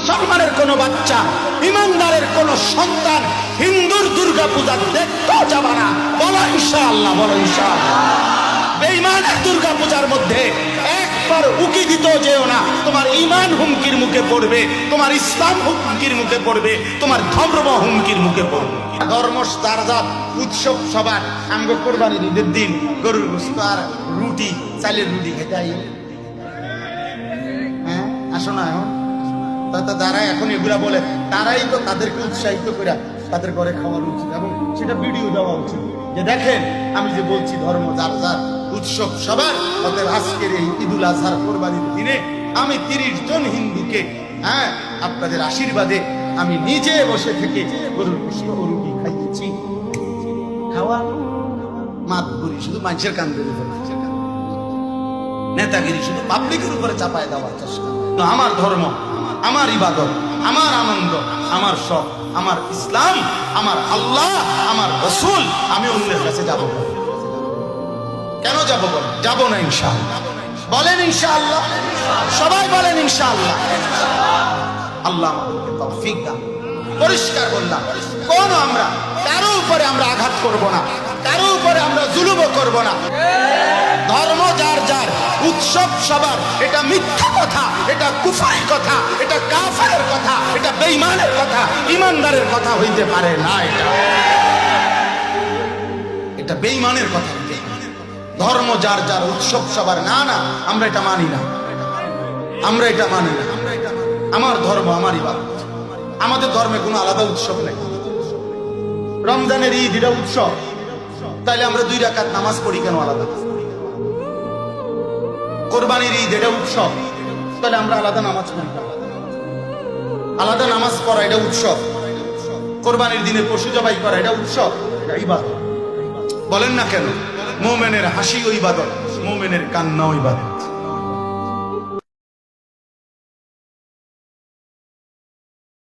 মুসলমানের কোনো বাচ্চা, ইমানদারের কোনো সন্তান হিন্দুর দুর্গা পূজা দেখতেও যাবে না। বলো ইনশাআল্লাহ, বলো ইনশাআল্লাহ। বেঈমানের দুর্গা পূজার মধ্যে একবার উকি দিতেও যেও না, তোমার ঈমান হুমকির মুখে পড়বে, তোমার ইসলাম হুমকির মুখে পড়বে, তোমার ধর্ম হুমকির মুখে পড়বে। ধর্ম তারজাত উৎসব সবার আমগো কোরবানির ঈদের দিন গরুর গোশত আর রুটি, চালের রুটি খেতে আই। হ্যাঁ আসো না এখন যারা এখন এগুলা বলে তারাই তো তাদেরকে উৎসাহিত করে তাদের ঘরে খাওয়ার উচিত এবং সেটা ভিডিও দেওয়া উচিত যে দেখেন আমি যে বলছি ধর্ম যার যার উৎসব সবার। অতএব আজকের এই ঈদুল আজহার কোরবানির দিনে আমি 30 জন হিন্দুকে আপনাদের আশীর্বাদে আমি নিজে বসে থেকে গরুর গোশত ও রুটি খাইয়েছি। খাওয়া মাতবুরি শুধু মানুষের কান ধরে, নেতাগিরি শুধু পাবলিকের উপরে চাপায় দেওয়ার চেষ্টা। আমার ধর্ম, আমার ইবাদত, আমার আনন্দ, আমার শখ, আমার ইসলাম, আমার আল্লাহ, আমার রাসূল, আমি অন্যের কাছে যাব না। কেন যাব? বলেন যাব না ইনশাআল্লাহ। বলেন ইনশাআল্লাহ, সবাই বলেন ইনশাআল্লাহ। আল্লাহ আমাদেরকে তৌফিক দান। পরিষ্কার বললাম, কোন আমরা কারো উপরে আমরা আঘাত করব না, কারো উপরে আমরা জুলুমও করব না। ধর্ম যার যার, উৎসব সবার, এটা মিথ্যা কথা, এটা কুফরি কথা, এটা কাফেরের কথা, এটা বেঈমানের কথা, ইমানদারের কথা হইতে পারে না। এটা বেঈমানের কথা। ধর্ম যার যার, উৎসব সবার, না না আমরা এটা মানি না, আমরা এটা মানি না। আমার ধর্ম, আমার ইবাদত। আমাদের ধর্মে কোনো আলাদা উৎসব নেই। রমজানের ঈদ এটা উৎসব, তাইলে আমরা 2 রাকাত নামাজ পড়ি কেন আলাদা? কোরবানির ঈদ এটা উৎসব, তাহলে আমরা আলাদা নামাজ পড়ি। আলাদা নামাজ পড়া এটা উৎসব, কোরবানির দিনে পশু জবাই করা এটা উৎসব, এটা ইবাদত। বলেন না কেন? মুমিনের হাসি ও ইবাদত, মুমিনের কান্না ও ইবাদত।